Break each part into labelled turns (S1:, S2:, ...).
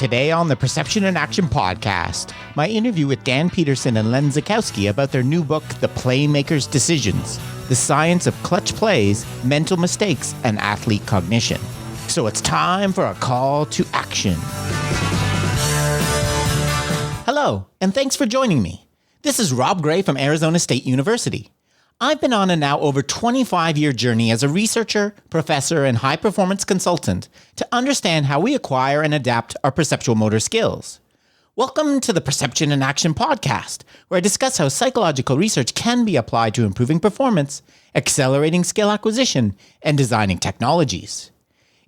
S1: Today on the Perception and Action podcast, my interview with Dan Peterson and Len Zaichkowsky about their new book, The Playmaker's Decisions, The Science of Clutch Plays, Mental Mistakes, and Athlete Cognition. So it's time for a call to action. Hello, and thanks for joining me. This is Rob Gray from Arizona State University. I've been on a now over 25-year journey as a researcher, professor, and high-performance consultant to understand how we acquire and adapt our perceptual motor skills. Welcome to the Perception and Action podcast, where I discuss how psychological research can be applied to improving performance, accelerating skill acquisition, and designing technologies.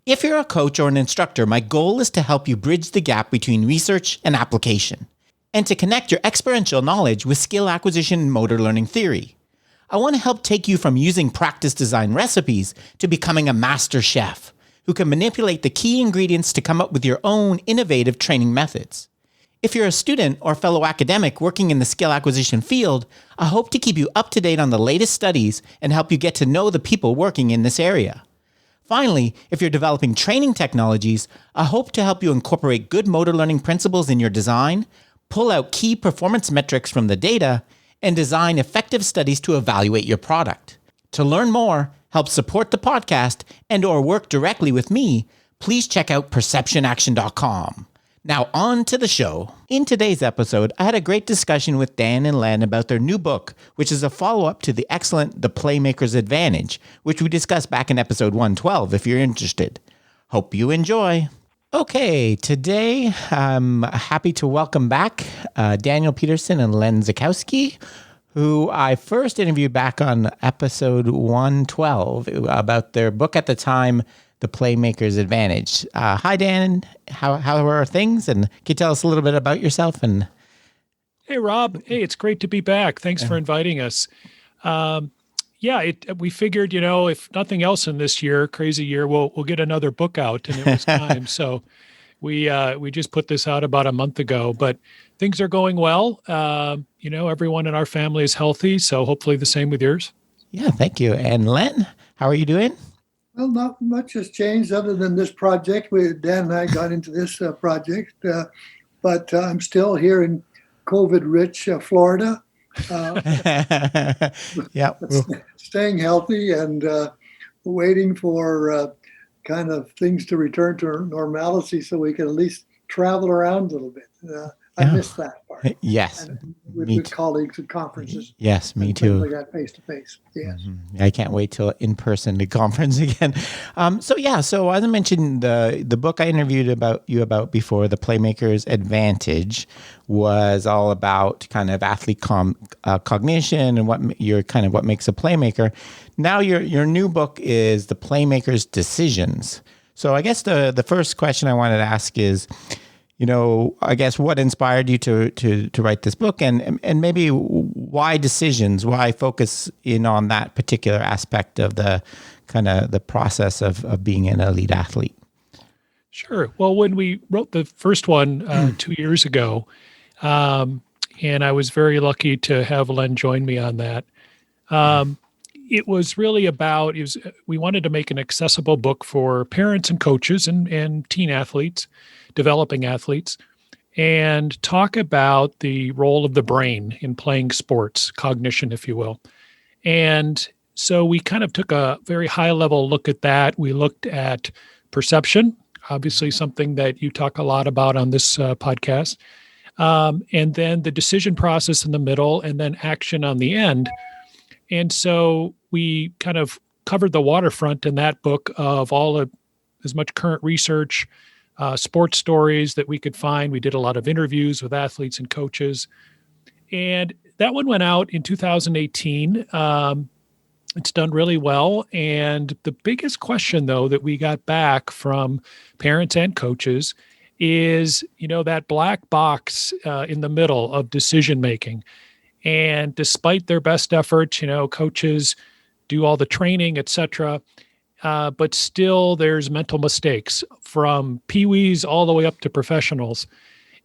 S1: If you're a coach or an instructor, my goal is to help you bridge the gap between research and application, and to connect your experiential knowledge with skill acquisition and motor learning theory. I want to help take you from using practice design recipes to becoming a master chef who can manipulate the key ingredients to come up with your own innovative training methods. If you're a student or fellow academic working in the skill acquisition field, I hope to keep you up to date on the latest studies and help you get to know the people working in this area. Finally, if you're developing training technologies, I hope to help you incorporate good motor learning principles in your design, pull out key performance metrics from the data, and design effective studies to evaluate your product. To learn more, help support the podcast, and or work directly with me, please check out perceptionaction.com. Now on to the show. In today's episode, I had a great discussion with Dan and Len about their new book, which is a follow-up to the excellent The Playmaker's Advantage, which we discussed back in episode 112 if you're interested. Hope you enjoy. Okay, today I'm happy to welcome back Daniel Peterson and Len Zaichkowsky, who I first interviewed back on episode 112 about their book at the time, The Playmaker's Advantage. Hi, Dan. How are things? And can you tell us a little bit about yourself? And
S2: Hey, Rob. Hey, it's great to be back. Thanks for inviting us. We figured, if nothing else in this year, crazy year, we'll get another book out, and it was time. So we just put this out about a month ago, but things are going well. Everyone in our family is healthy, so hopefully the same with yours.
S1: Yeah, thank you. And Len, how are you doing?
S3: Well, not much has changed other than this project. Dan and I got into this project, but I'm still here in COVID-rich Florida.
S1: Yeah,
S3: staying healthy and waiting for kind of things to return to normalcy so we can at least travel around a little bit. I miss that part.
S1: Yes.
S3: With colleagues at conferences.
S1: Yes, me too.
S3: Like that face to face. Yes.
S1: Mm-hmm. I can't wait till in person to conference again. So as I mentioned, the book I interviewed you about before, The Playmaker's Advantage, was all about kind of athlete cognition and what makes a playmaker. Now your new book is The Playmaker's Decisions. So I guess the first question I wanted to ask is, I guess what inspired you to write this book, and maybe why decisions? Why focus in on that particular aspect of the kind of the process of being an elite athlete?
S2: Sure. Well, when we wrote the first one 2 years ago, and I was very lucky to have Len join me on that. It was really about, we wanted to make an accessible book for parents and coaches and teen athletes, developing athletes, and talk about the role of the brain in playing sports, cognition, if you will. And so we kind of took a very high level look at that. We looked at perception, obviously something that you talk a lot about on this podcast, and then the decision process in the middle, and then action on the end. And so we kind of covered the waterfront in that book of as much current research, sports stories that we could find. We did a lot of interviews with athletes and coaches. And that one went out in 2018. It's done really well. And the biggest question, though, that we got back from parents and coaches is, that black box in the middle of decision-making. And despite their best efforts, coaches do all the training, et cetera, but still there's mental mistakes from peewees all the way up to professionals.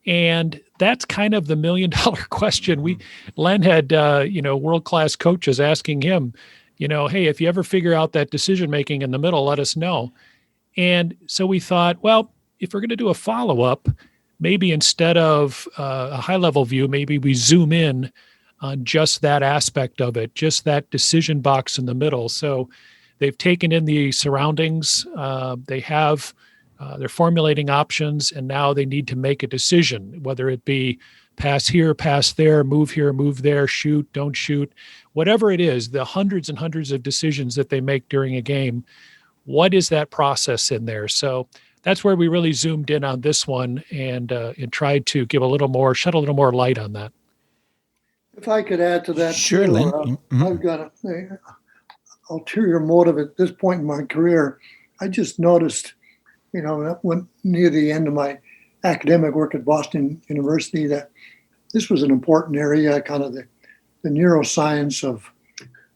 S2: And that's kind of the $1 million question. Len had, world-class coaches asking him, hey, if you ever figure out that decision-making in the middle, let us know. And so we thought, well, if we're going to do a follow-up, maybe instead of a high-level view, maybe we zoom in on just that aspect of it, just that decision box in the middle. So they've taken in the surroundings, they're formulating options, and now they need to make a decision, whether it be pass here, pass there, move here, move there, shoot, don't shoot, whatever it is, the hundreds and hundreds of decisions that they make during a game. What is that process in there? So that's where we really zoomed in on this one and tried to give shed a little more light on that.
S3: If I could add to that,
S1: Sure,
S3: too,
S1: Len.
S3: I've got an ulterior motive at this point in my career. I just noticed, when near the end of my academic work at Boston University, that this was an important area, kind of the neuroscience of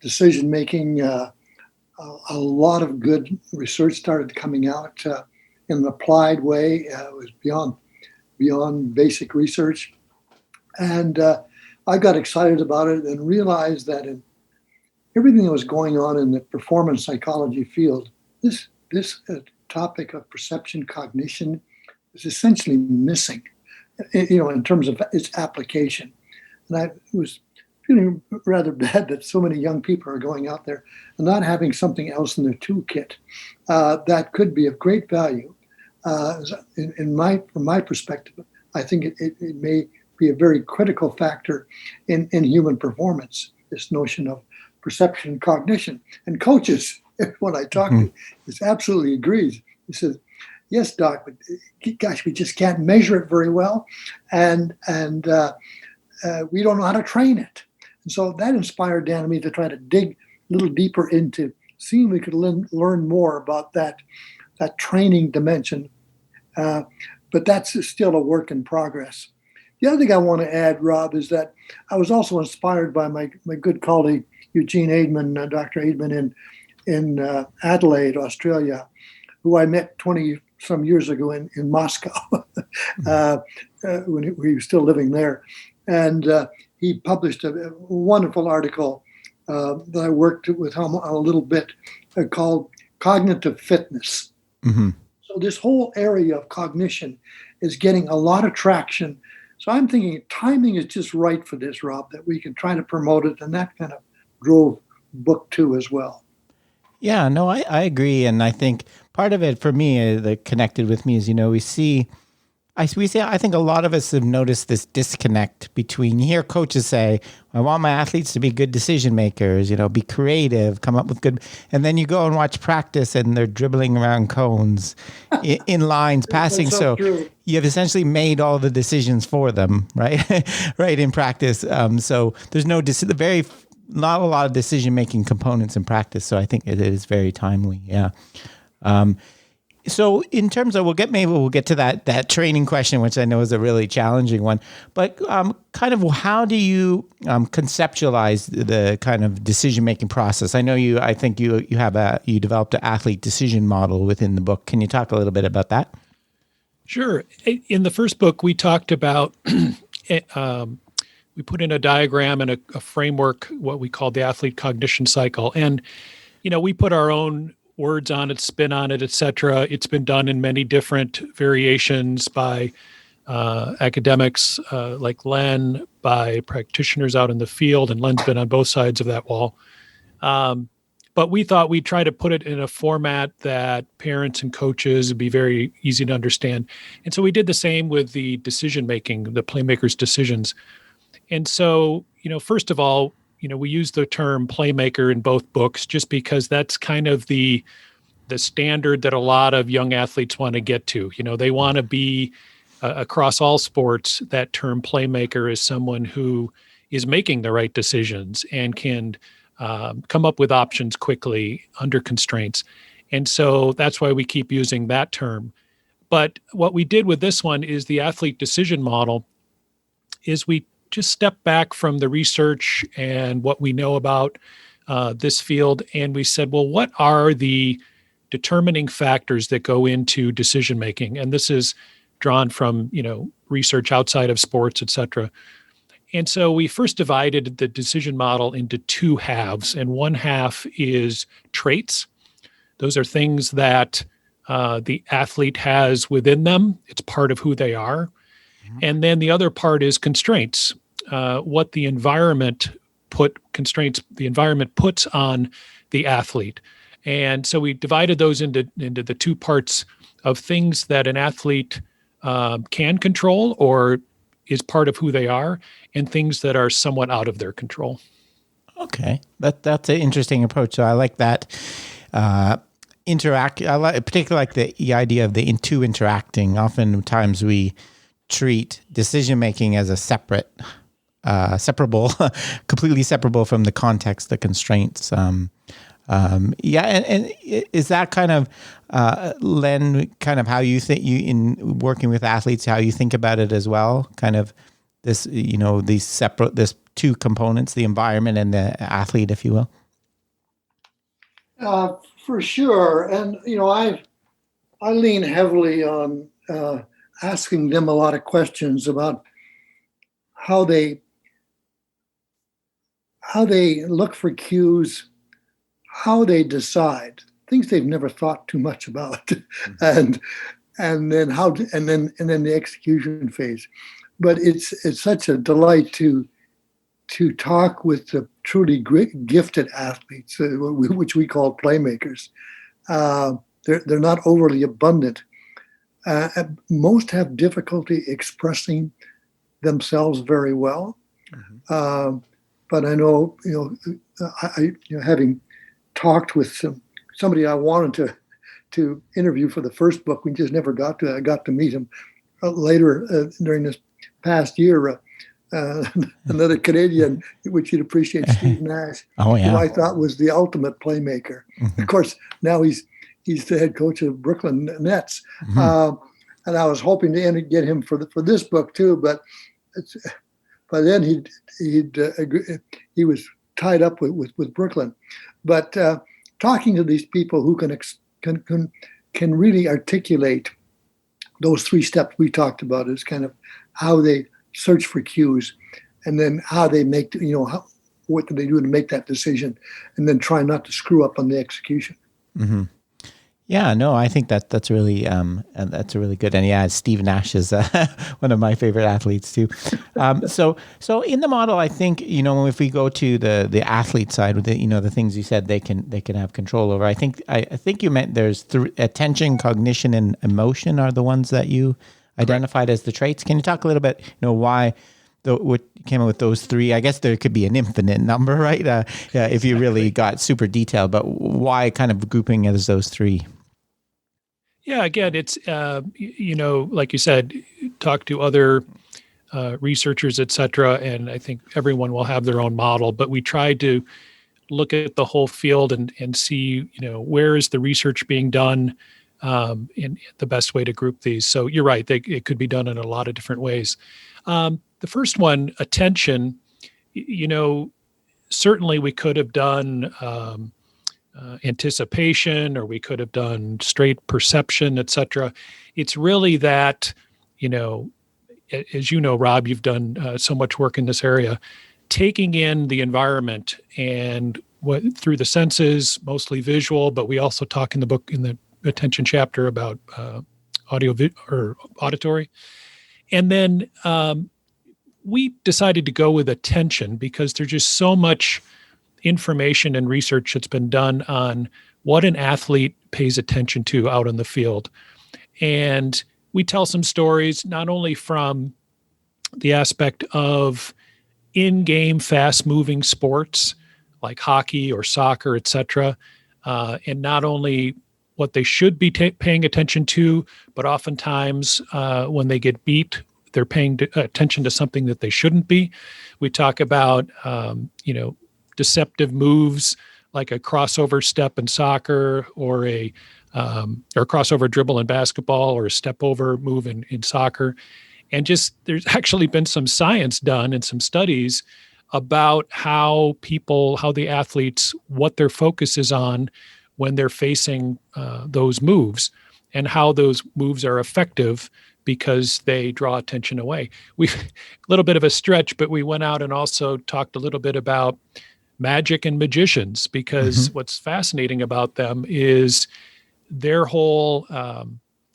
S3: decision making. A lot of good research started coming out in an applied way. It was beyond basic research, and I got excited about it and realized that in everything that was going on in the performance psychology field, this topic of perception cognition is essentially missing, in terms of its application. And I was feeling rather bad that so many young people are going out there and not having something else in their toolkit that could be of great value. From my perspective, I think it may be a very critical factor in human performance, this notion of perception cognition. And coaches, when I talk to, he absolutely agrees. He says, yes, Doc, but gosh, we just can't measure it very well. And we don't know how to train it. And so that inspired Dan and me to try to dig a little deeper into seeing we could learn more about that training dimension. But that's still a work in progress. The other thing I want to add, Rob, is that I was also inspired by my good colleague, Eugene Aidman, Dr. Aidman in Adelaide, Australia, who I met 20-some years ago in Moscow when he was still living there. And he published a wonderful article that I worked with him on a little bit called Cognitive Fitness. Mm-hmm. So this whole area of cognition is getting a lot of traction. So I'm thinking timing is just right for this, Rob, that we can try to promote it. And that kind of drove book 2 as well.
S1: Yeah, no, I agree. And I think part of it for me that connected with me is, I think a lot of us have noticed this disconnect between, you hear coaches say, I want my athletes to be good decision makers, be creative, come up with good, and then you go and watch practice and they're dribbling around cones in lines, passing. So you've essentially made all the decisions for them, right? Right, in practice. So there's not a lot of decision-making components in practice. So I think it is very timely. Yeah. So in terms of, we'll get to that training question, which I know is a really challenging one, but kind of how do you conceptualize the kind of decision-making process? I know I think you developed an athlete decision model within the book. Can you talk a little bit about that?
S2: Sure. In the first book, we talked about, we put in a diagram and a framework, what we call the athlete cognition cycle. And, we put our own words on it, spin on it, et cetera. It's been done in many different variations by academics like Len, by practitioners out in the field, and Len's been on both sides of that wall. But we thought we'd try to put it in a format that parents and coaches would be very easy to understand. And so we did the same with the decision-making, the Playmaker's decisions. And so, first of all, we use the term Playmaker in both books just because that's kind of the standard that a lot of young athletes want to get to. They want to be across all sports. That term Playmaker is someone who is making the right decisions and can come up with options quickly under constraints. And so that's why we keep using that term. But what we did with this one is the athlete decision model is we just step back from the research and what we know about this field. And we said, well, what are the determining factors that go into decision-making? And this is drawn from, research outside of sports, et cetera. And so we first divided the decision model into 2 halves. And one half is traits. Those are things that the athlete has within them. It's part of who they are. And then the other part is constraints, what the environment puts on the athlete. And so we divided those into the two parts of things that an athlete can control or is part of who they are, and things that are somewhat out of their control.
S1: Okay, that's an interesting approach. So I like that. I particularly like the idea of the two interacting. Oftentimes we treat decision making as a separable, completely separable from the context, the constraints. And is that kind of Len, kind of how you think in working with athletes, how you think about it as well? Kind of this, this two components, the environment and the athlete, if you will.
S3: For sure, and I lean heavily on asking them a lot of questions about how they look for cues, how they decide things they've never thought too much about, and then the execution phase. But it's such a delight to talk with the truly gifted athletes, which we call playmakers. They're not overly abundant. Most have difficulty expressing themselves very well. But I know, having talked with somebody I wanted to interview for the first book, we just never got to. I got to meet him later during this past year. Another Canadian, which you'd appreciate, Steve Nash, who I thought was the ultimate playmaker. Of course, now he's the head coach of Brooklyn Nets, and I was hoping to get him for this book too, but by then he was tied up with Brooklyn. But talking to these people who can really articulate those three steps we talked about is kind of how they search for cues, and then how they make, what do they do to make that decision, and then try not to screw up on the execution.
S1: Mm-hmm. Yeah, no, I think that's really good. And Steve Nash is one of my favorite athletes too. So in the model, I think, if we go to the athlete side with the things you said they can have control over. I think you meant there's attention, cognition, and emotion are the ones that you identified as the traits. Can you talk a little bit, why what came up with those three? I guess there could be an infinite number, right? If you really got super detailed, but why kind of grouping as those three?
S2: Yeah, again, it's, like you said, talk to other researchers, et cetera, and I think everyone will have their own model, but we tried to look at the whole field and see, where is the research being done, and the best way to group these. So you're right, it could be done in a lot of different ways. The first one, attention, certainly we could have done anticipation, or we could have done straight perception, et cetera. It's really that, as you know, Rob, you've done so much work in this area, taking in the environment and through the senses, mostly visual, but we also talk in the book, in the attention chapter, about auditory. And then we decided to go with attention because there's just so much information and research that's been done on what an athlete pays attention to out on the field. And we tell some stories, not only from the aspect of in-game fast-moving sports like hockey or soccer, et cetera, and not only what they should be paying attention to, but oftentimes when they get beat, they're paying attention to something that they shouldn't be. We talk about, deceptive moves like a crossover step in soccer, or a crossover dribble in basketball, or a step over move in soccer. And just there's actually been some science done and some studies about how the athletes, what their focus is on when they're facing those moves, and how those moves are effective because they draw attention away. A little bit of a stretch, but we went out and also talked a little bit about magic and magicians, because what's fascinating about them is their whole,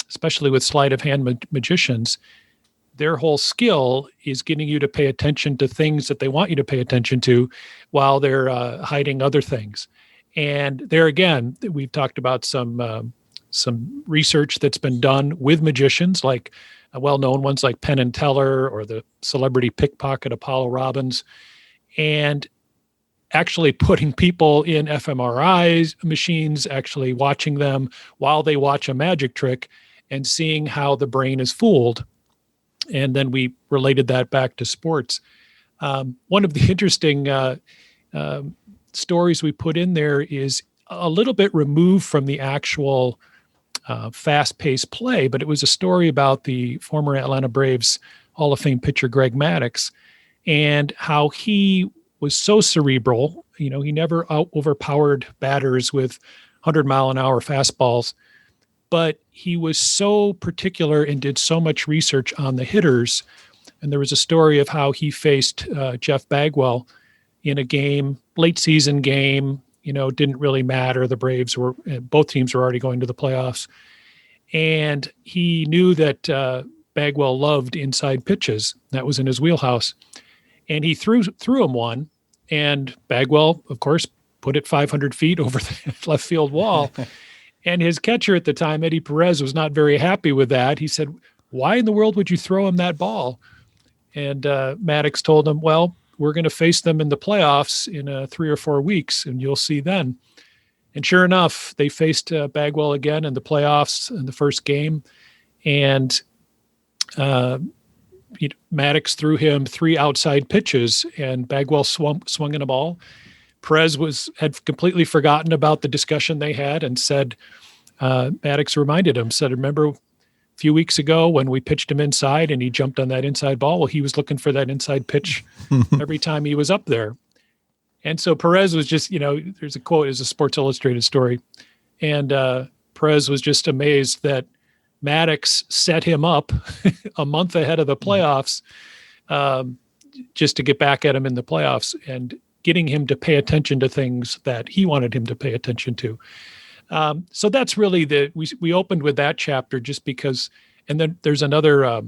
S2: especially with sleight of hand magicians, their whole skill is getting you to pay attention to things that they want you to pay attention to while they're hiding other things. And there again, we've talked about some research that's been done with magicians, like well-known ones like Penn and Teller or the celebrity pickpocket Apollo Robbins, and actually putting people in fMRI machines, actually watching them while they watch a magic trick and seeing how the brain is fooled. And then we related that back to sports. One of the interesting stories we put in there is a little bit removed from the actual fast-paced play, but it was a story about the former Atlanta Braves Hall of Fame pitcher Greg Maddux and how he was so cerebral. He never overpowered batters with 100-mile-an-hour fastballs, but he was so particular and did so much research on the hitters. And there was a story of how he faced Jeff Bagwell in a game, late season game, didn't really matter. The Braves both teams were already going to the playoffs. And he knew that Bagwell loved inside pitches. That was in his wheelhouse. And he threw him one, and Bagwell, of course, put it 500 feet over the left field wall. And his catcher at the time, Eddie Perez, was not very happy with that. He said, "Why in the world would you throw him that ball?" And Maddux told him, "Well, we're going to face them in the playoffs in 3 or 4 weeks, and you'll see then." And sure enough, they faced Bagwell again in the playoffs in the first game. And Maddux threw him 3 outside pitches, and Bagwell swung in a ball. Perez had completely forgotten about the discussion they had and said, Maddux reminded him, said, "Remember a few weeks ago when we pitched him inside and he jumped on that inside ball? Well, he was looking for that inside pitch every time he was up there." And so Perez was just, there's a quote, is a Sports Illustrated story. And Perez was just amazed that Maddux set him up a month ahead of the playoffs just to get back at him in the playoffs and getting him to pay attention to things that he wanted him to pay attention to. So that's really we opened with that chapter just because, and then there's another,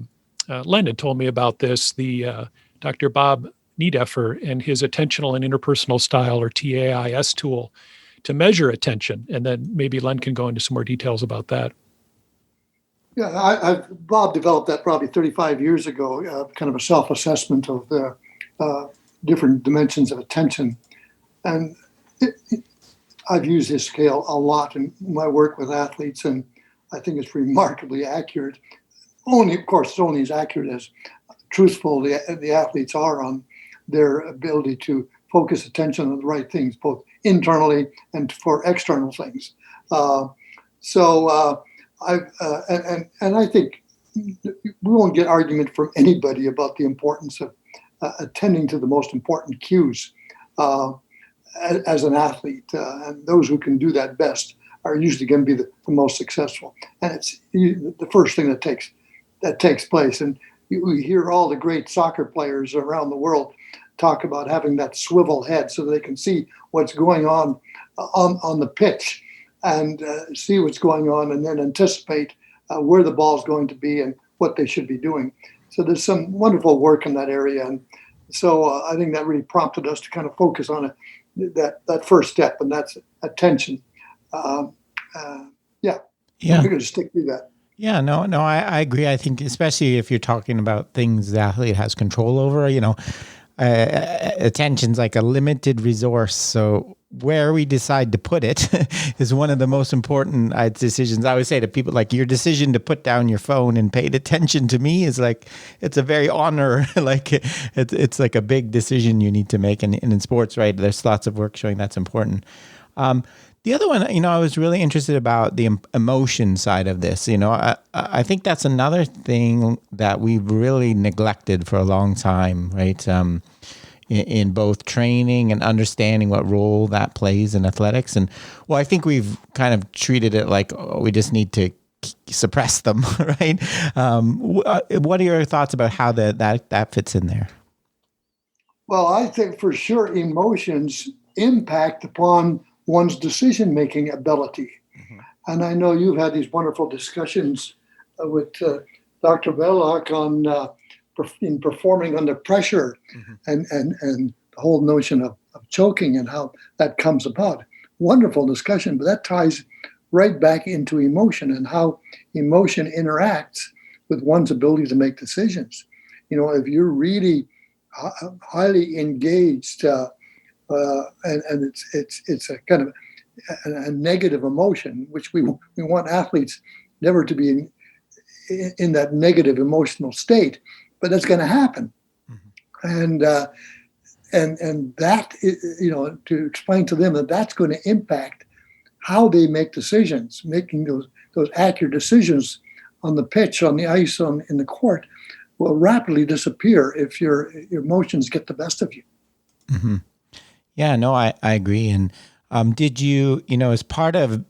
S2: Len had told me about this, the Dr. Bob Niedeffer and his attentional and interpersonal style, or TAIS tool, to measure attention. And then maybe Len can go into some more details about that.
S3: Yeah, Bob developed that probably 35 years ago, kind of a self-assessment of the different dimensions of attention. And I've used this scale a lot in my work with athletes, and I think it's remarkably accurate. Of course, it's only as accurate as truthful the athletes are on their ability to focus attention on the right things, both internally and for external things. I think we won't get argument from anybody about the importance of attending to the most important cues as an athlete. And those who can do that best are usually going to be the most successful. And it's the first thing that takes place. And we hear all the great soccer players around the world talk about having that swivel head so they can see what's going on the pitch and see what's going on and then anticipate where the ball is going to be and what they should be doing. So there's some wonderful work in that area. And so I think that really prompted us to kind of focus on that first step, and that's attention. We're going to stick to that.
S1: Yeah, no, I agree. I think especially if you're talking about things the athlete has control over, attention's like a limited resource. So where we decide to put it is one of the most important decisions. I always say to people, like, your decision to put down your phone and pay attention to me is like, it's a very honor, like it's like a big decision you need to make. And in sports, right, there's lots of work showing that's important. The other one, I was really interested about the emotion side of this. I think that's another thing that we've really neglected for a long time, right? In both training and understanding what role that plays in athletics. And I think we've kind of treated it like, we just need to suppress them, right? What are your thoughts about how that fits in there?
S3: Well, I think for sure emotions impact upon one's decision-making ability. Mm-hmm. And I know you've had these wonderful discussions with Dr. Belloc on in performing under pressure, and the whole notion of choking and how that comes about. Wonderful discussion, but that ties right back into emotion and how emotion interacts with one's ability to make decisions. If you're really highly engaged, and it's a kind of a negative emotion, which we want athletes never to be in that negative emotional state, but that's going to happen. And that, to explain to them that that's going to impact how they make decisions, making those accurate decisions on the pitch, on the ice, in the court, will rapidly disappear if your emotions get the best of you.
S1: Mm-hmm. Yeah, no, I agree. And did you, as part of,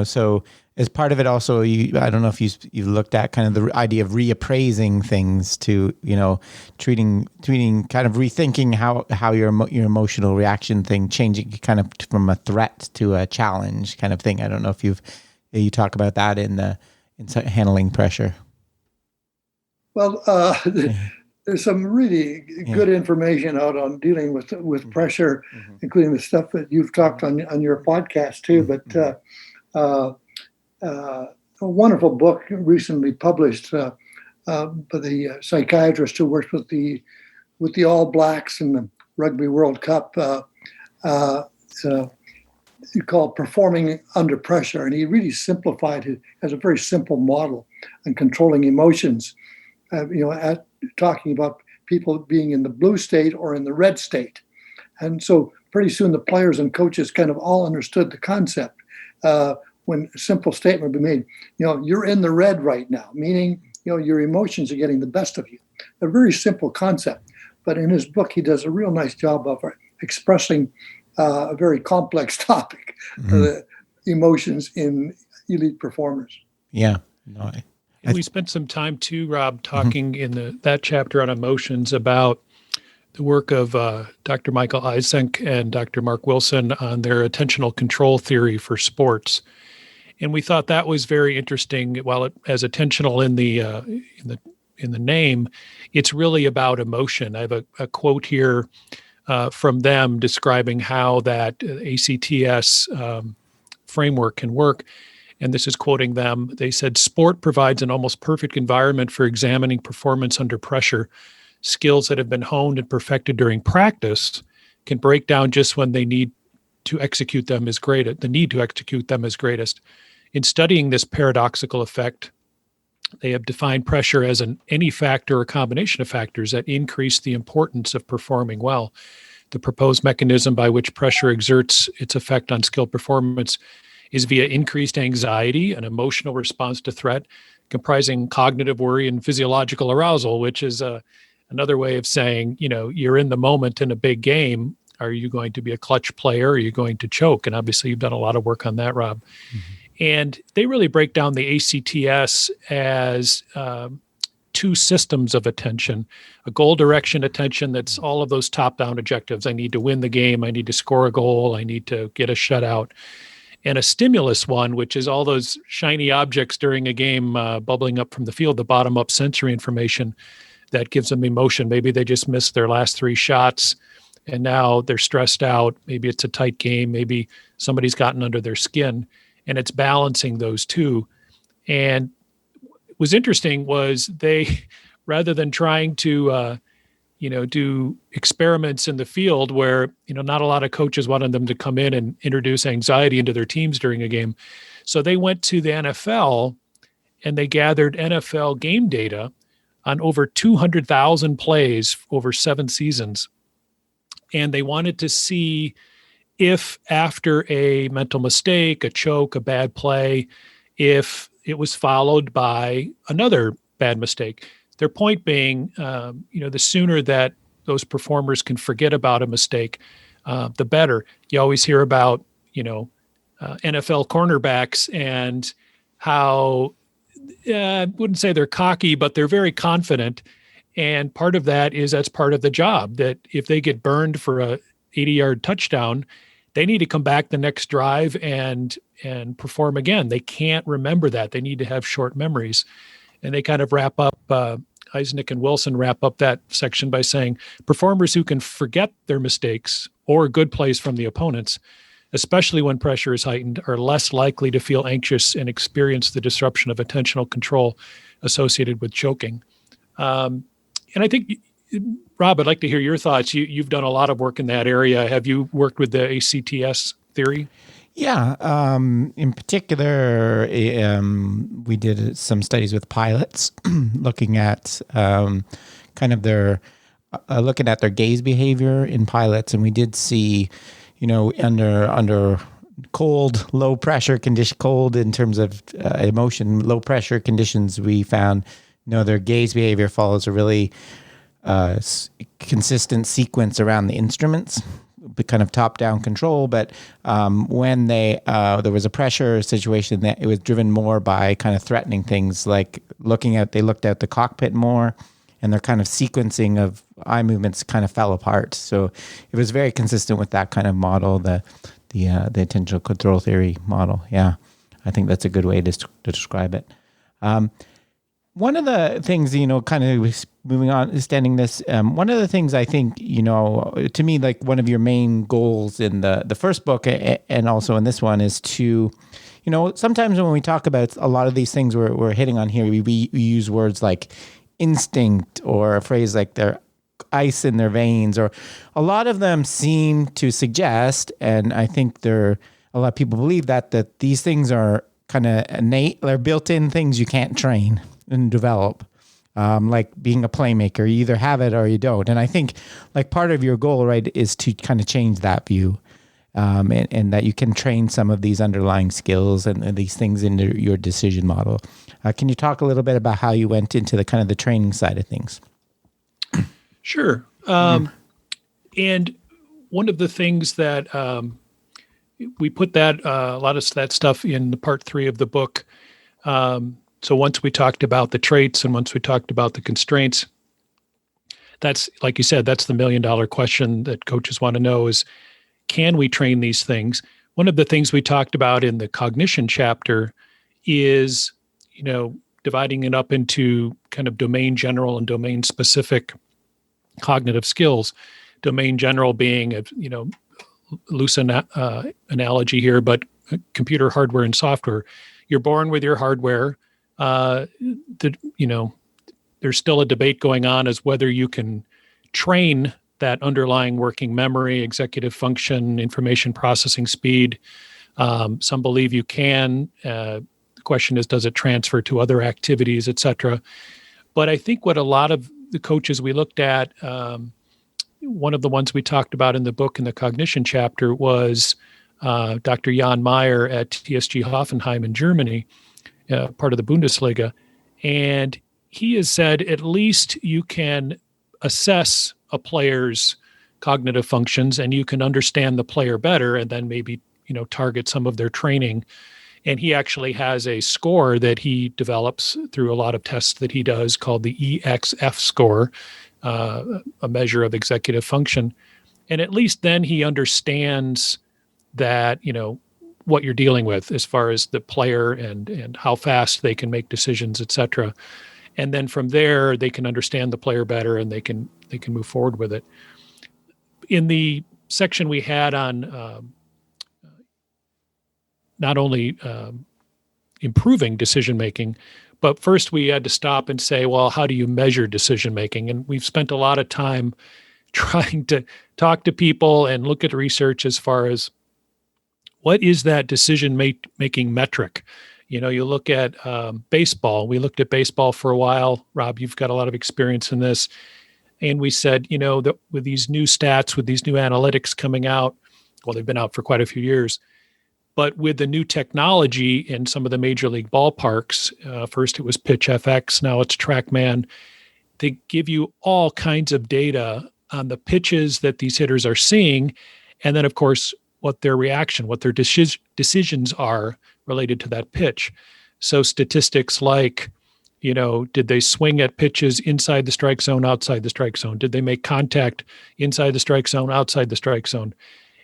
S1: so as part of it also, I don't know if you looked at kind of the idea of reappraising things to, treating kind of rethinking how your emotional reaction thing, changing kind of from a threat to a challenge kind of thing. I don't know if you talk about that in handling pressure.
S3: Well, there's some really good information out on dealing with pressure, including the stuff that you've talked on your podcast too. But a wonderful book recently published by the psychiatrist who works with the All Blacks in the Rugby World Cup, called Performing Under Pressure, and he really simplified it as a very simple model on controlling emotions. Talking about people being in the blue state or in the red state. And so pretty soon the players and coaches kind of all understood the concept when a simple statement would be made, you're in the red right now, meaning, your emotions are getting the best of you. A very simple concept. But in his book, he does a real nice job of expressing a very complex topic, emotions in elite performers.
S1: Yeah. No,
S2: And we spent some time too, Rob, talking in that chapter on emotions about the work of Dr. Michael Eysenck and Dr. Mark Wilson on their attentional control theory for sports. And we thought that was very interesting. While it has attentional in the name, it's really about emotion. I have a quote here from them describing how that ACTS framework can work. And this is quoting them. They said, "Sport provides an almost perfect environment for examining performance under pressure. Skills that have been honed and perfected during practice can break down just when they need to execute them is greatest. The need to execute them is greatest. In studying this paradoxical effect, they have defined pressure as any factor or combination of factors that increase the importance of performing well. The proposed mechanism by which pressure exerts its effect on skill performance is via increased anxiety, an emotional response to threat, comprising cognitive worry and physiological arousal, which is another way of saying, you're in the moment in a big game. Are you going to be a clutch player? Are you going to choke? And obviously you've done a lot of work on that, Rob. And they really break down the ACTS as two systems of attention: a goal direction attention, that's all of those top-down objectives. I need to win the game. I need to score a goal. I need to get a shutout. And a stimulus one, which is all those shiny objects during a game bubbling up from the field, the bottom-up sensory information that gives them emotion. Maybe they just missed their last 3 shots, and now they're stressed out. Maybe it's a tight game. Maybe somebody's gotten under their skin, and it's balancing those two. And what was interesting was they, rather than trying to do experiments in the field where, not a lot of coaches wanted them to come in and introduce anxiety into their teams during a game. So they went to the NFL and they gathered NFL game data on over 200,000 plays over 7 seasons. And they wanted to see if after a mental mistake, a choke, a bad play, if it was followed by another bad mistake. Their point being, the sooner that those performers can forget about a mistake, the better. You always hear about, NFL cornerbacks and how, I wouldn't say they're cocky, but they're very confident. And part of that is that's part of the job, that if they get burned for a 80-yard touchdown, they need to come back the next drive and perform again. They can't remember that. They need to have short memories. And they kind of wrap up Eisnick and Wilson wrap up that section by saying, performers who can forget their mistakes or good plays from the opponents, especially when pressure is heightened, are less likely to feel anxious and experience the disruption of attentional control associated with choking. And I think, Rob, I'd like to hear your thoughts. You've done a lot of work in that area. Have you worked with the ACTS theory?
S1: Yeah. In particular, we did some studies with pilots looking at kind of their looking at their gaze behavior in pilots, and we did see, under cold, low pressure condition, cold in terms of emotion, low pressure conditions, we found, their gaze behavior follows a really consistent sequence around the instruments, kind of top-down control. But when there was a pressure situation, that it was driven more by kind of threatening things, like they looked at the cockpit more, and their kind of sequencing of eye movements kind of fell apart. So it was very consistent with that kind of model, the attentional control theory model. Yeah, I think that's a good way to describe it. One of the things, kind of moving on, extending this, one of the things I think, to me, like one of your main goals in the first book and also in this one is to, sometimes when we talk about a lot of these things we're hitting on here, we use words like instinct or a phrase like they're ice in their veins, or a lot of them seem to suggest, and I think a lot of people believe that these things are kind of innate, they're built-in things you can't train and develop. Like being a playmaker, you either have it or you don't. And I think like part of your goal, right, is to kind of change that view, and that you can train some of these underlying skills and these things into your decision model. Can you talk a little bit about how you went into the kind of the training side of things?
S2: Sure. And one of the things that we put that a lot of that stuff in the part 3 of the book. So once we talked about the traits and once we talked about the constraints, that's, like you said, that's the $1 million question that coaches want to know is, can we train these things? One of the things we talked about in the cognition chapter is, dividing it up into kind of domain general and domain specific cognitive skills. Domain general being a, loose analogy here, but computer hardware and software. You're born with your hardware. There's still a debate going on as whether you can train that underlying working memory, executive function, information processing speed. Some believe you can. The question is, does it transfer to other activities, et cetera? But I think what a lot of the coaches we looked at, one of the ones we talked about in the book in the cognition chapter was Dr. Jan Meyer at TSG Hoffenheim in Germany, part of the Bundesliga. And he has said at least you can assess a player's cognitive functions and you can understand the player better and then maybe, target some of their training. And he actually has a score that he develops through a lot of tests that he does called the EXF score, a measure of executive function. And at least then he understands that, what you're dealing with as far as the player and how fast they can make decisions, et cetera. And then from there, they can understand the player better and they can move forward with it. In the section we had on not only improving decision-making, but first we had to stop and say, well, how do you measure decision-making? And we've spent a lot of time trying to talk to people and look at research as far as what is that decision-making metric? You look at baseball. We looked at baseball for a while. Rob, you've got a lot of experience in this. And we said, with these new stats, with these new analytics coming out, well, they've been out for quite a few years, but with the new technology in some of the major league ballparks, first it was PitchFX, now it's TrackMan, they give you all kinds of data on the pitches that these hitters are seeing. And then, of course, what their reaction, what their decisions are related to that pitch. So statistics like, did they swing at pitches inside the strike zone, outside the strike zone? Did they make contact inside the strike zone, outside the strike zone?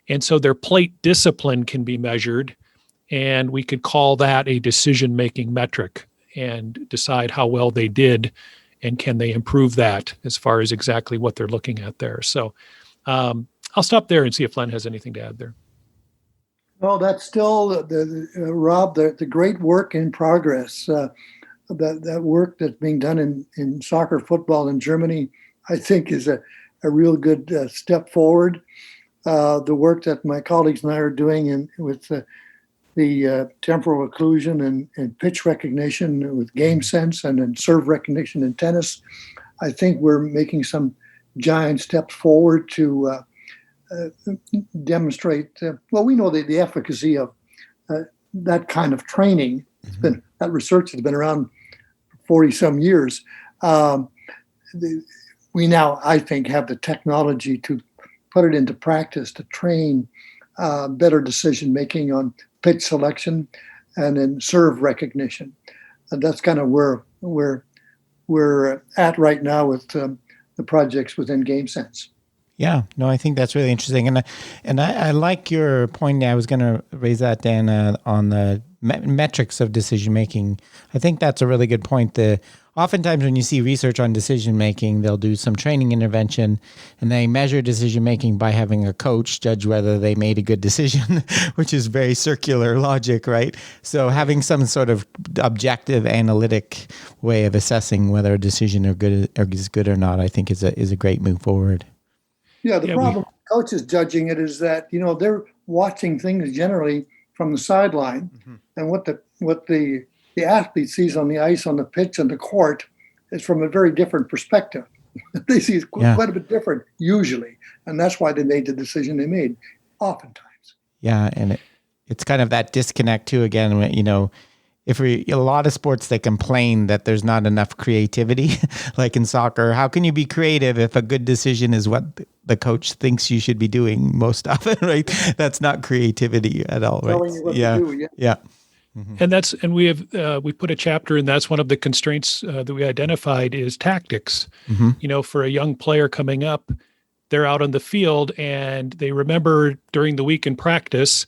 S2: And so their plate discipline can be measured, and we could call that a decision-making metric and decide how well they did and can they improve that as far as exactly what they're looking at there. So I'll stop there and see if Len has anything to add there.
S3: Well, that's still Rob, the great work in progress. That work that's being done in soccer, football in Germany, I think is a real good step forward. The work that my colleagues and I are doing with the temporal occlusion and pitch recognition with game sense and in serve recognition in tennis, I think we're making some giant steps forward to demonstrate. We know the efficacy of that kind of training. It's been that research has been around 40 some years. We now, I think, have the technology to put it into practice to train better decision making on pitch selection and in serve recognition. And that's kind of where we're at right now with the projects within GameSense.
S1: Yeah, no, I think that's really interesting, and I like your point. I was going to raise that, Dan, on the metrics of decision making. I think that's a really good point. Oftentimes when you see research on decision making, they'll do some training intervention, and they measure decision making by having a coach judge whether they made a good decision, which is very circular logic, right? So having some sort of objective analytic way of assessing whether a decision is good or not, I think is a great move forward.
S3: Yeah, the problem with coaches judging it is that, they're watching things generally from the sideline, and what the athlete sees on the ice, on the pitch, and the court is from a very different perspective. They see it quite a bit different usually, and that's why they made the decision they made, oftentimes.
S1: Yeah, and it's kind of that disconnect too. Again, if a lot of sports, they complain that there's not enough creativity, like in soccer. How can you be creative if a good decision is what the coach thinks you should be doing most often, right? That's not creativity at all, right?
S3: Telling you what to do,
S1: yeah.
S2: Mm-hmm. And we have we put a chapter, and that's one of the constraints that we identified is tactics. For a young player coming up, they're out on the field and they remember during the week in practice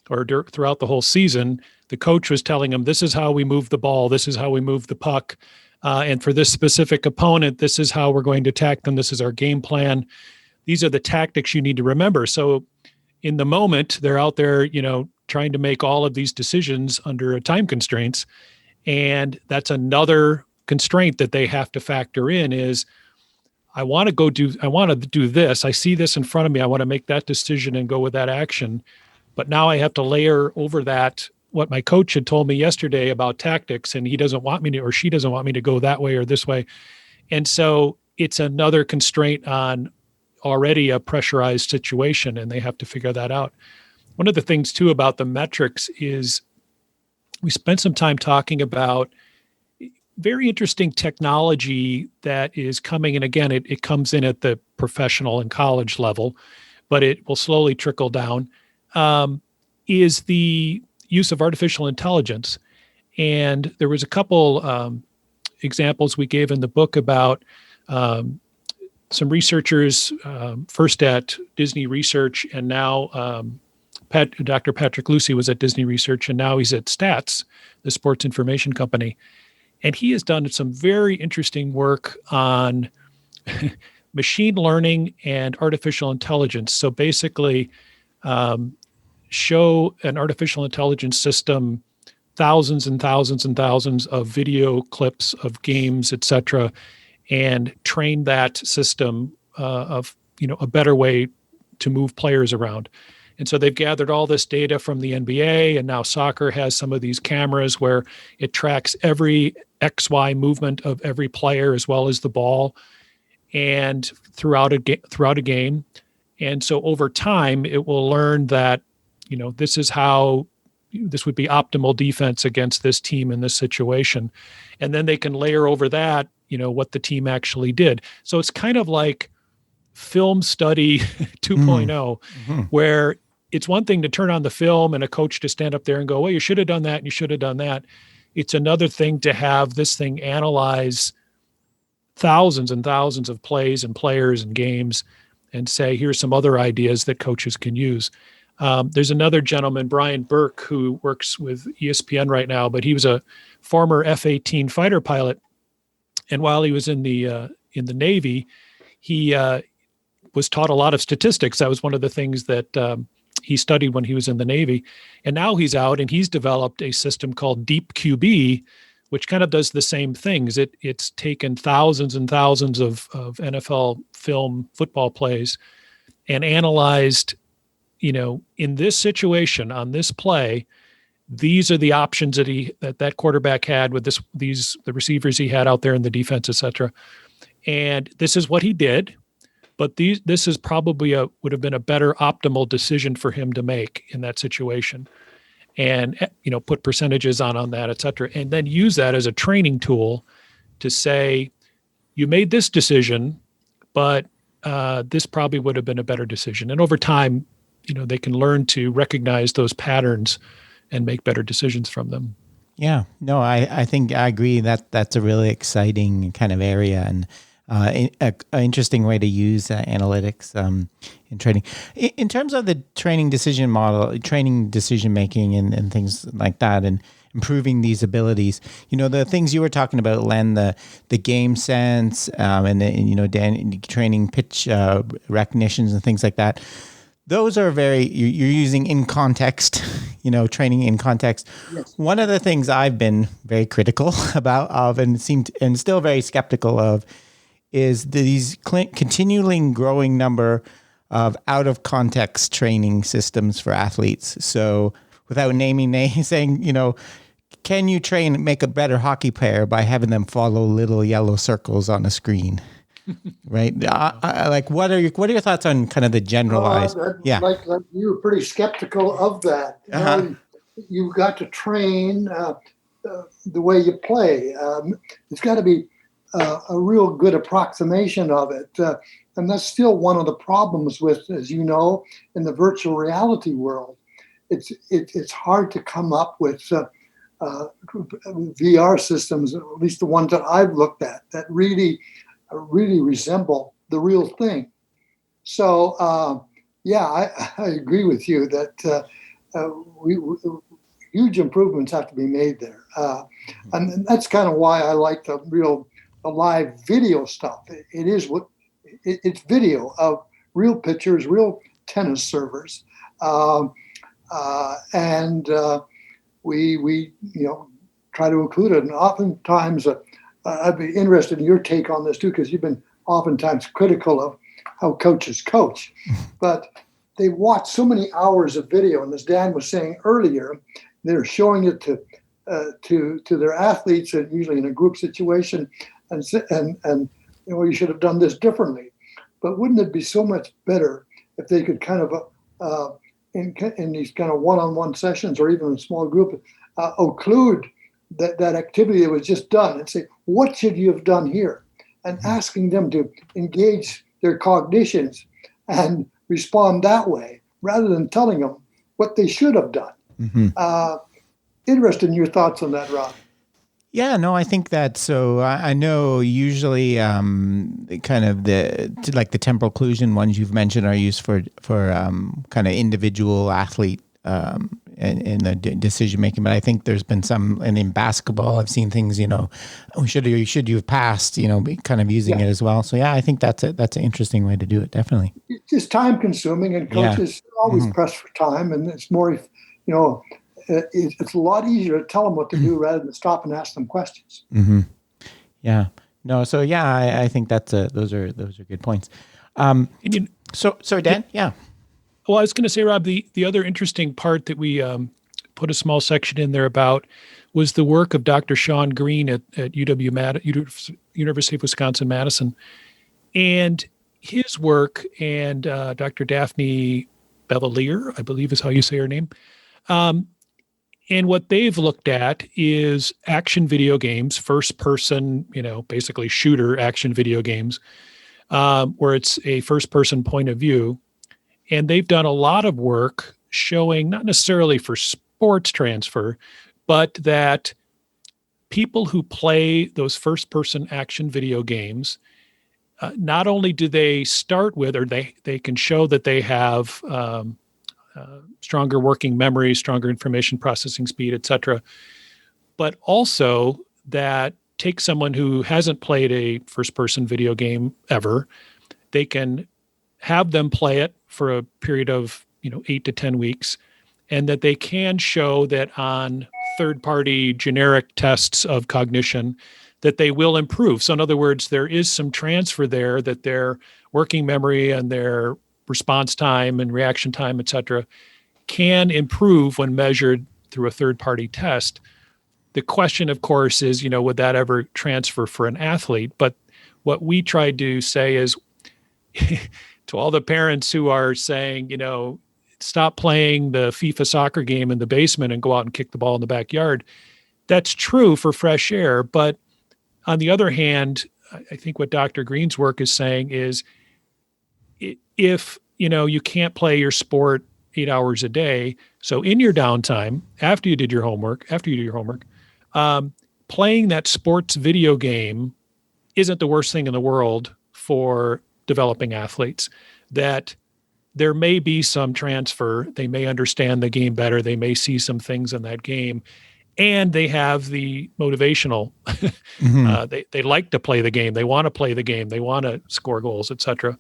S2: or throughout the whole season, the coach was telling them, this is how we move the ball. This is how we move the puck. And for this specific opponent, this is how we're going to attack them. This is our game plan. These are the tactics you need to remember. So in the moment, they're out there, trying to make all of these decisions under time constraints. And that's another constraint that they have to factor in is, I want to do this. I see this in front of me. I want to make that decision and go with that action. But now I have to layer over that what my coach had told me yesterday about tactics, and he doesn't want me to, or she doesn't want me to go that way or this way. And so it's another constraint on already a pressurized situation, and they have to figure that out. One of the things too about the metrics is we spent some time talking about very interesting technology that is coming. And again, it comes in at the professional and college level, but it will slowly trickle down, is the use of artificial intelligence. And there was a couple examples we gave in the book about some researchers, first at Disney Research, and now Dr. Patrick Lucy was at Disney Research, and now he's at Stats, the sports information company. And he has done some very interesting work on machine learning and artificial intelligence. So basically, show an artificial intelligence system thousands and thousands and thousands of video clips of games, et cetera, and train that system of a better way to move players around. And so they've gathered all this data from the NBA, and now soccer has some of these cameras where it tracks every XY movement of every player as well as the ball, and throughout a game. And so over time, it will learn that this is how this would be optimal defense against this team in this situation. And then they can layer over that, what the team actually did. So it's kind of like film study 2.0, where it's one thing to turn on the film and a coach to stand up there and go, well, you should have done that and you should have done that. It's another thing to have this thing analyze thousands and thousands of plays and players and games and say, here's some other ideas that coaches can use. There's another gentleman, Brian Burke, who works with ESPN right now, but he was a former F-18 fighter pilot. And while he was in the Navy, he was taught a lot of statistics. That was one of the things that he studied when he was in the Navy. And now he's out and he's developed a system called Deep QB, which kind of does the same things. It's taken thousands and thousands of NFL film football plays and analyzed, in this situation, on this play, these are the options that quarterback had with the receivers he had out there in the defense, et cetera. And this is what he did. But this is probably would have been a better optimal decision for him to make in that situation, and put percentages on that, et cetera, and then use that as a training tool to say, you made this decision, but this probably would have been a better decision. And over time, they can learn to recognize those patterns and make better decisions from them.
S1: Yeah, no, I think I agree that that's a really exciting kind of area, and an interesting way to use analytics in training. In terms of the training decision model, training decision making and things like that, and improving these abilities, the things you were talking about, Len, the game sense, and Dan, training pitch recognitions and things like that. Those are you're using in context, training in context.
S3: Yes.
S1: One of the things I've been very critical of and still very skeptical of is these continually growing number of out of context training systems for athletes. So without naming names, saying, can you make a better hockey player by having them follow little yellow circles on a screen? Right. What are your thoughts on kind of the generalized?
S3: Like you were pretty skeptical of that. You've got to train the way you play. It's got to be a real good approximation of it. And that's still one of the problems with, as you know, in the virtual reality world. It's hard to come up with VR systems, at least the ones that I've looked at, that really resemble the real thing. So, I agree with you that huge improvements have to be made there. And that's kind of why I like the live video stuff. It's video of real pitchers, real tennis servers, and we try to include it. And oftentimes, I'd be interested in your take on this too, because you've been oftentimes critical of how coaches coach, but they watch so many hours of video, and as Dan was saying earlier, they're showing it to their athletes, and usually in a group situation. And you should have done this differently. But wouldn't it be so much better if they could kind of, in these kind of one-on-one sessions or even in a small group, occlude that activity that was just done and say, what should you have done here? And asking them to engage their cognitions and respond that way, rather than telling them what they should have done. Mm-hmm. Interested in your thoughts on that, Rob.
S1: Yeah, no, I think that. So I know usually kind of the temporal occlusion ones you've mentioned are used for kind of individual athlete in the decision making. But I think there's been some, and in basketball, I've seen things, should you have passed, kind of using it as well. So yeah, I think that's an interesting way to do it. Definitely. It's
S3: just time consuming, and coaches always press for time, and it's more, it's a lot easier to tell them what to do rather than stop and ask them questions.
S1: Mm-hmm. Yeah. No. So yeah, I think that's those are good points. So sorry, Dan. Yeah.
S2: Well, I was going to say, Rob, the other interesting part that we put a small section in there about was the work of Dr. Sean Green at University of Wisconsin-Madison, and his work, and Dr. Daphne Bevalier, I believe is how you say her name. And what they've looked at is action video games, first person, basically shooter action video games, where it's a first person point of view. And they've done a lot of work showing, not necessarily for sports transfer, but that people who play those first person action video games, not only do they start with, or they can show that they have stronger working memory, stronger information processing speed, et cetera, but also that take someone who hasn't played a first-person video game ever. They can have them play it for a period of 8 to 10 weeks, and that they can show that on third-party generic tests of cognition that they will improve. So in other words, there is some transfer there, that their working memory and their response time and reaction time, et cetera, can improve when measured through a third-party test. The question, of course, is, would that ever transfer for an athlete? But what we tried to say is to all the parents who are saying, stop playing the FIFA soccer game in the basement and go out and kick the ball in the backyard. That's true for fresh air. But on the other hand, I think what Dr. Green's work is saying is if, you can't play your sport 8 hours a day, so in your downtime, after you do your homework, playing that sports video game isn't the worst thing in the world for developing athletes. That there may be some transfer. They may understand the game better. They may see some things in that game, and they have the motivational. They like to play the game. They want to play the game. They want to score goals, etc.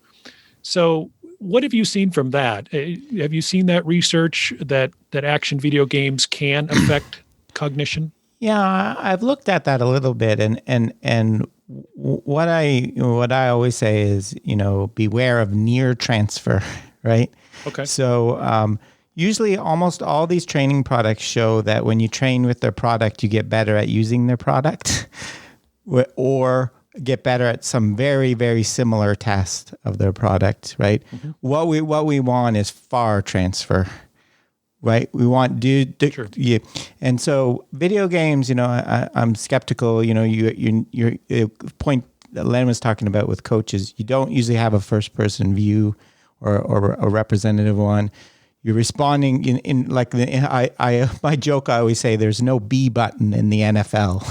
S2: So what have you seen from that? Have you seen that research that action video games can affect cognition?
S1: Yeah, I've looked at that a little bit, and what I always say is, beware of near transfer, right? Okay. So usually almost all these training products show that when you train with their product, you get better at using their product or get better at some very, very similar test of their product, right? Mm-hmm. What we want is far transfer. Right, we want sure. Yeah, and so video games. I'm skeptical. Your point that Len was talking about with coaches. You don't usually have a first person view or a representative one. You're responding in my joke. I always say there's no B button in the NFL,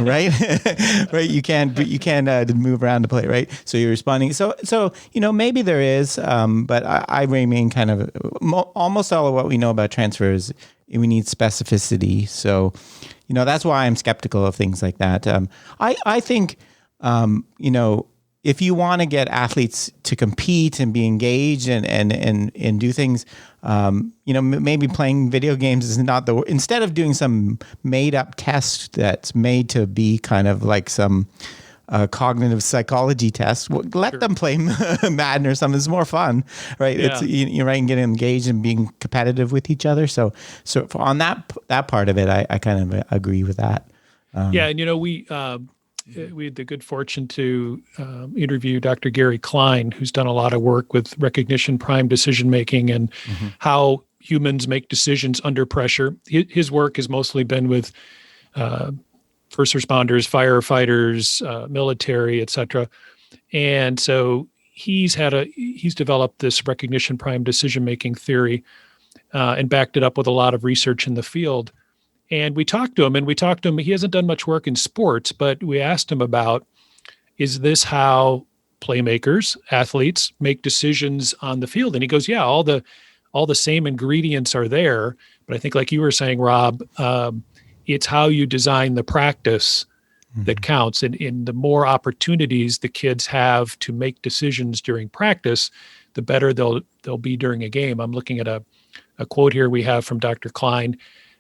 S1: right? Right. You can't move around to play, right? So you're responding. So maybe there is, but I remain kind of almost all of what we know about transfer is we need specificity. So that's why I'm skeptical of things like that. I think if you want to get athletes to compete and be engaged and do things, maybe playing video games is not instead of doing some made up test that's made to be kind of like some cognitive psychology test, let them play Madden or something. It's more fun, right? Yeah. It's you're right, and getting engaged and being competitive with each other. So on that part of it, I kind of agree with that.
S2: Yeah, and we had the good fortune to interview Dr. Gary Klein, who's done a lot of work with recognition prime decision making and how humans make decisions under pressure. His work has mostly been with first responders, firefighters, military, etc. And so he's developed this recognition prime decision making theory and backed it up with a lot of research in the field. And we talked to him, he hasn't done much work in sports, but we asked him about, is this how playmakers, athletes make decisions on the field? And he goes, yeah, all the same ingredients are there. But I think like you were saying, Rob, it's how you design the practice that counts. And in the more opportunities the kids have to make decisions during practice, the better they'll be during a game. I'm looking at a quote here we have from Dr. Klein.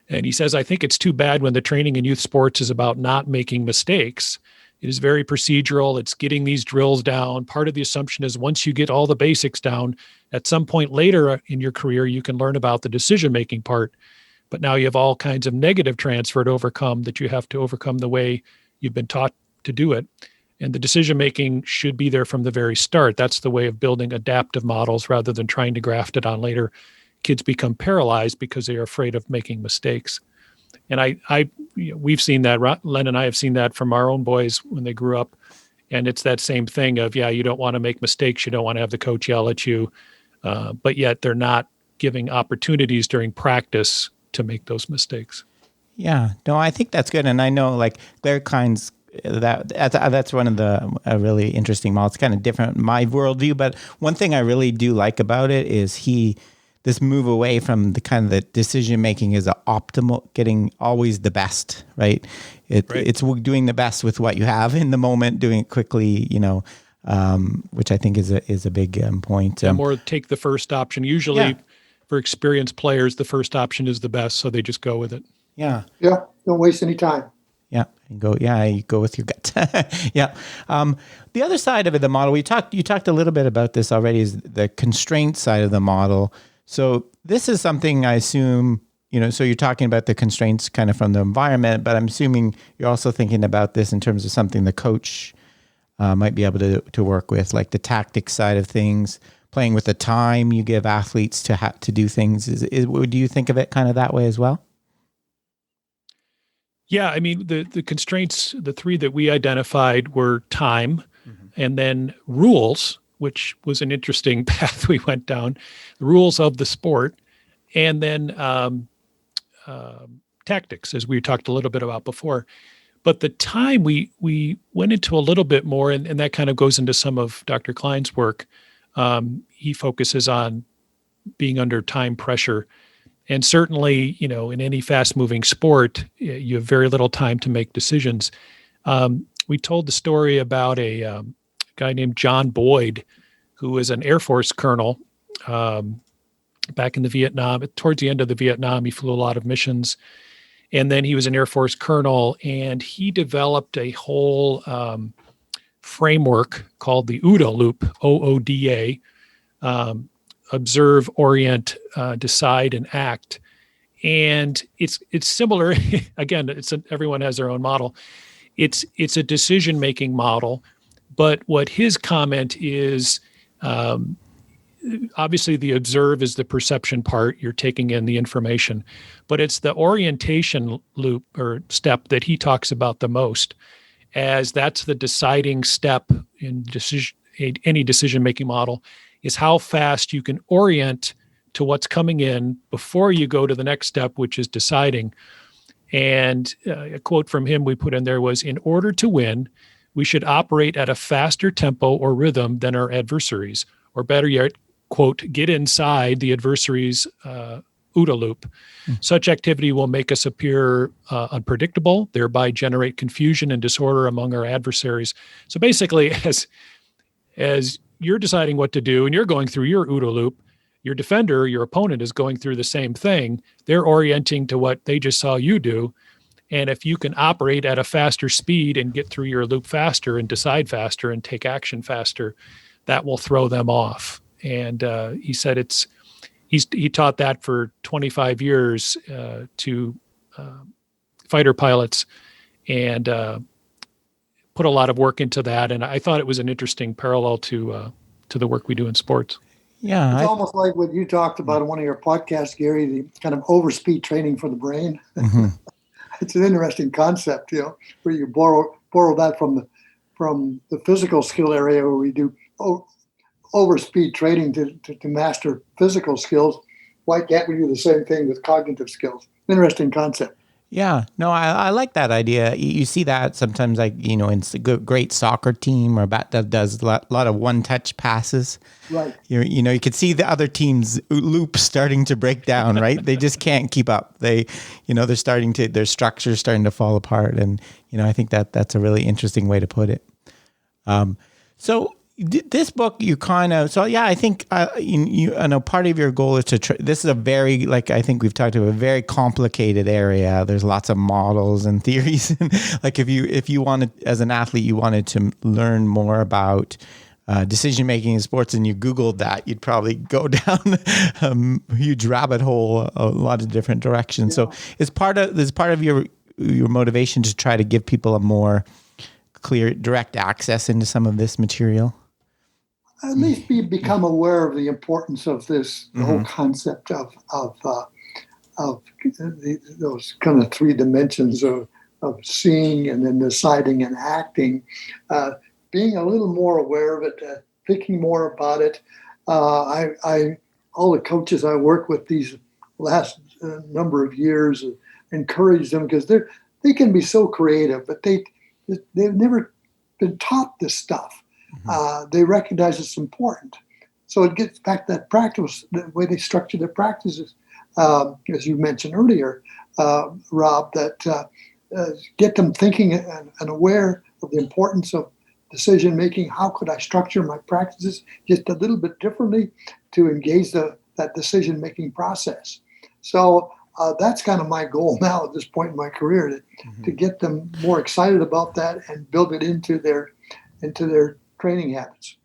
S2: And he says, I think it's too bad when the training in youth sports is about not making mistakes. It is very procedural. It's getting these drills down. Part of the assumption is once you get all the basics down, at some point later in your career, you can learn about the decision-making part. But now you have all kinds of negative transfer to overcome that you have to overcome the way you've been taught to do it. And the decision-making should be there from the very start. That's the way of building adaptive models rather than trying to graft it on later. Kids become paralyzed because they are afraid of making mistakes. And we've seen that. Len and I have seen that from our own boys when they grew up. And it's that same thing of, you don't want to make mistakes. You don't want to have the coach yell at you. But yet they're not giving opportunities during practice to make those mistakes.
S1: Yeah, no, I think that's good. And I know like Gary Klein's, that's one of the really interesting models. It's kind of different in my worldview. But one thing I really do like about it is this move away from the kind of the decision making is a optimal, getting always the best, right? It's doing the best with what you have in the moment, doing it quickly, which I think is a big point.
S2: More take the first option. Usually, for experienced players, the first option is the best, so they just go with it.
S1: Yeah.
S3: Yeah. Don't waste any time.
S1: Yeah. And you go with your gut. Yeah. The other side of it, the model, you talked a little bit about this already, is the constraint side of the model. So this is something I assume, so you're talking about the constraints kind of from the environment, but I'm assuming you're also thinking about this in terms of something the coach might be able to work with, like the tactics side of things, playing with the time you give athletes to do things. Do you think of it kind of that way as well?
S2: Yeah, I mean, the constraints, the three that we identified were time, and then rules, which was an interesting path we went down, the rules of the sport, and then tactics, as we talked a little bit about before. But the time we went into a little bit more, and that kind of goes into some of Dr. Klein's work. He focuses on being under time pressure. And certainly, in any fast-moving sport, you have very little time to make decisions. We told the story about a guy named John Boyd, who was an Air Force colonel back in the Vietnam. Towards the end of the Vietnam, he flew a lot of missions. And then he was an Air Force colonel, and he developed a whole framework called the OODA loop, OODA, observe, orient, decide, and act. And it's similar. Again, everyone has their own model. It's a decision-making model, but what his comment is, obviously the observe is the perception part. You're taking in the information, but it's the orientation loop or step that he talks about the most, as that's the deciding step in any decision-making model, is how fast you can orient to what's coming in before you go to the next step, which is deciding. And a quote from him we put in there was, "In order to win, we should operate at a faster tempo or rhythm than our adversaries, or better yet, quote, get inside the adversary's OODA loop. Such activity will make us appear unpredictable, thereby generate confusion and disorder among our adversaries." So basically, as you're deciding what to do and you're going through your OODA loop, your defender, your opponent, is going through the same thing. They're orienting to what they just saw you do. And if you can operate at a faster speed and get through your loop faster and decide faster and take action faster, that will throw them off. And he said he taught that for 25 years to fighter pilots, and put a lot of work into that. And I thought it was an interesting parallel to the work we do in sports.
S1: Yeah.
S3: It's almost like what you talked about in one of your podcasts, Gary, the kind of overspeed training for the brain.
S1: Mm-hmm.
S3: It's an interesting concept, where you borrow that from the physical skill area, where we do overspeed training to master physical skills. Why can't we do the same thing with cognitive skills? Interesting concept.
S1: Yeah, no, I like that idea. You see that sometimes, like, in a great soccer team or that does a lot of one-touch passes.
S3: Right.
S1: You could see the other team's loop starting to break down, right? They just can't keep up. Their structure's starting to fall apart. And, I think that's a really interesting way to put it. So this book, I think, I know part of your goal is this is a very, like, I think we've talked about, a very complicated area. There's lots of models and theories. Like if you wanted, as an athlete, you wanted to learn more about decision-making in sports and you Googled that, you'd probably go down a huge rabbit hole, a lot of different directions. Yeah. So is part of your motivation to try to give people a more clear, direct access into some of this material?
S3: At least become aware of the importance of this, the whole concept of those kind of three dimensions of seeing and then deciding and acting, being a little more aware of it, thinking more about it. All the coaches I work with these last number of years encourage them, because they can be so creative, but they've never been taught this stuff. They recognize it's important, So it gets back to that practice, the way they structure their practices, as you mentioned earlier, Rob, that get them thinking and aware of the importance of decision making. How could I structure my practices just a little bit differently to engage that decision making process? So that's kind of my goal now at this point in my career, to get them more excited about that and build it into their training habits.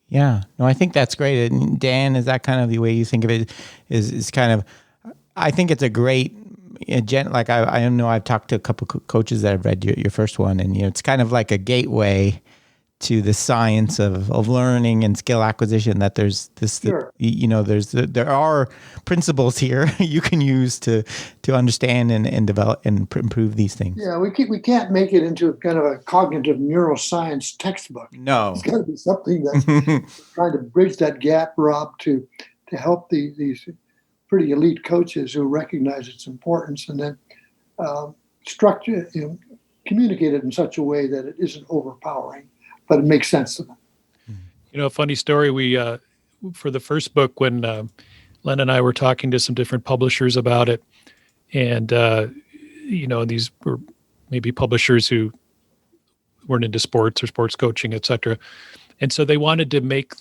S1: Yeah, no, I think that's great. And Dan, is that kind of the way you think of it? Is kind of, I think it's a great, like I know I've talked to a couple coaches that have read your first one, and it's kind of like a gateway to the science of learning and skill acquisition. That there's this,
S3: Sure.
S1: there are principles here you can use to understand and develop and improve these things.
S3: Yeah, we can't make it into kind of a cognitive neuroscience textbook.
S1: No,
S3: It's got to be something that's trying to bridge that gap, Rob, to help these pretty elite coaches who recognize its importance, and then structure, communicate it in such a way that it isn't overpowering, but it makes sense to them.
S2: A funny story. We, for the first book, when Len and I were talking to some different publishers about it, and, these were maybe publishers who weren't into sports or sports coaching, et cetera. And so they wanted to make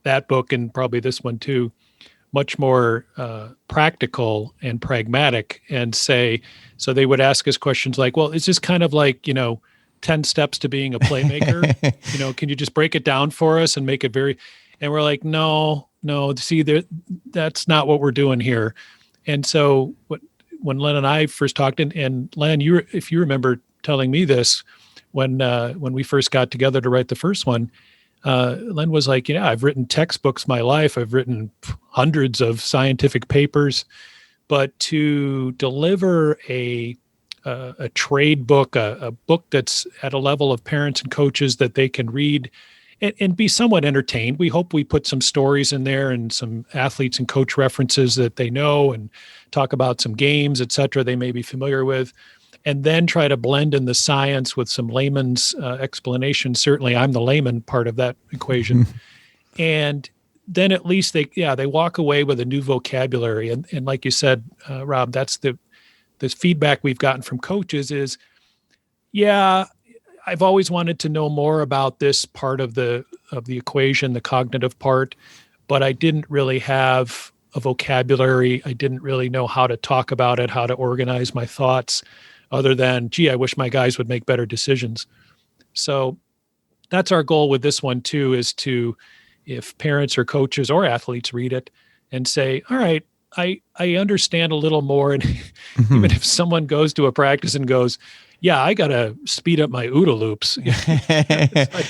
S2: that book, and probably this one too, much more practical and pragmatic, and so they would ask us questions like, well, is this kind of like, 10 steps to being a playmaker? Can you just break it down for us and make it and we're like, no, see, that's not what we're doing here. And so when Len and I first talked, and Len, if you remember telling me this, when we first got together to write the first one, Len was like, I've written textbooks my life. I've written hundreds of scientific papers, but to deliver a trade book, a book that's at a level of parents and coaches that they can read and be somewhat entertained. We hope we put some stories in there and some athletes and coach references that they know, and talk about some games, et cetera, they may be familiar with, and then try to blend in the science with some layman's explanation. Certainly I'm the layman part of that equation. And then at least they walk away with a new vocabulary. And like you said, Rob, that's this feedback we've gotten from coaches is, I've always wanted to know more about this part of the equation, the cognitive part, but I didn't really have a vocabulary. I didn't really know how to talk about it, how to organize my thoughts, other than, I wish my guys would make better decisions. So that's our goal with this one too, is to, if parents or coaches or athletes read it and say, all right, I understand a little more. And even if someone goes to a practice and goes, I got to speed up my OODA loops. Like,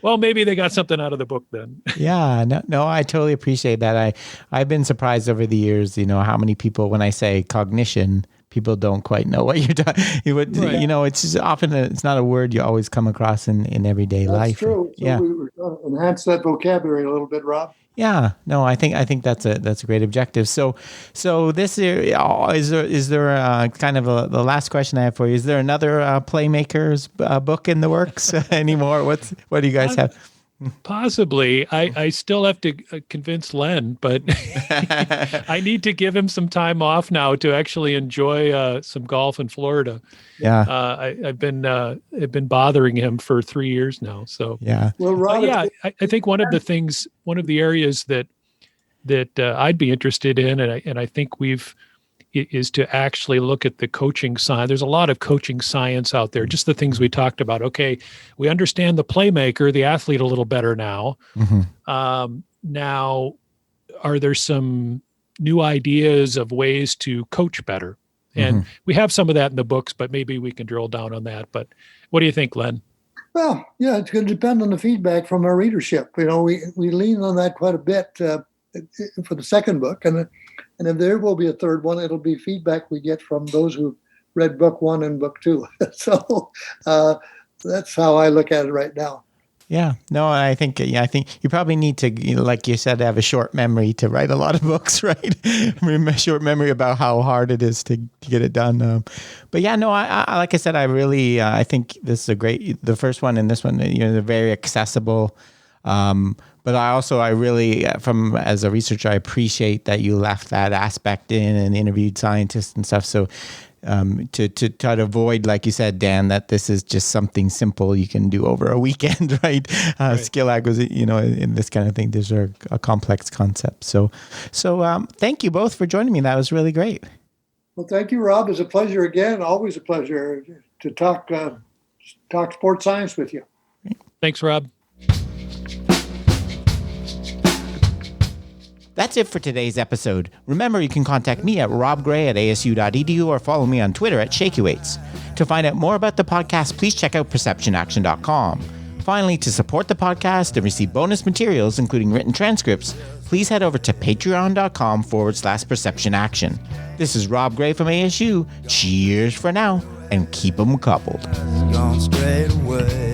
S2: well, maybe they got something out of the book then.
S1: No, I totally appreciate that. I've been surprised over the years, how many people, when I say cognition, people don't quite know what you're talking. Right. It's just often it's not a word you always come across in everyday life.
S3: That's true. So we were trying to enhance that vocabulary a little bit, Rob.
S1: Yeah, no, I think that's a great objective. So this year, is there kind of the last question I have for you? Is there another Playmaker's book in the works anymore? What do you guys have?
S2: Possibly. I still have to convince Len, but I need to give him some time off now to actually enjoy some golf in Florida.
S1: Yeah.
S2: I've been bothering him for 3 years now. So
S1: yeah.
S3: Well, Rob,
S2: I think one of the areas that I'd be interested in, and I think is to actually look at the coaching side. There's a lot of coaching science out there, just the things we talked about. Okay, we understand the playmaker, the athlete a little better now. Now, are there some new ideas of ways to coach better? And we have some of that in the books, but maybe we can drill down on that. But what do you think, Len?
S3: Well, it's going to depend on the feedback from our readership. We lean on that quite a bit for the second book, and if there will be a third one, it'll be feedback we get from those who read book one and book two. So that's how I look at it right now.
S1: Yeah, no, I think you probably need to, like you said, have a short memory to write a lot of books, right? Short memory about how hard it is to get it done. But yeah, no, I like I said, I think this is the first one and this one, they're very accessible. But I really, as a researcher, I appreciate that you left that aspect in and interviewed scientists and stuff. So to try to avoid, like you said, Dan, that this is just something simple you can do over a weekend, right?
S2: Right.
S1: Skill acquisition, in this kind of thing, these are a complex concept. So thank you both for joining me. That was really great.
S3: Well, thank you, Rob. It's a pleasure again. Always a pleasure to talk sports science with you.
S2: Thanks, Rob.
S1: That's it for today's episode. Remember, you can contact me at robgray@asu.edu or follow me on Twitter at ShakyWeights. To find out more about the podcast, please check out perceptionaction.com. Finally, to support the podcast and receive bonus materials, including written transcripts, please head over to patreon.com/perceptionaction. This is Rob Gray from ASU. Cheers for now, and keep 'em coupled.
S4: Gone straight away.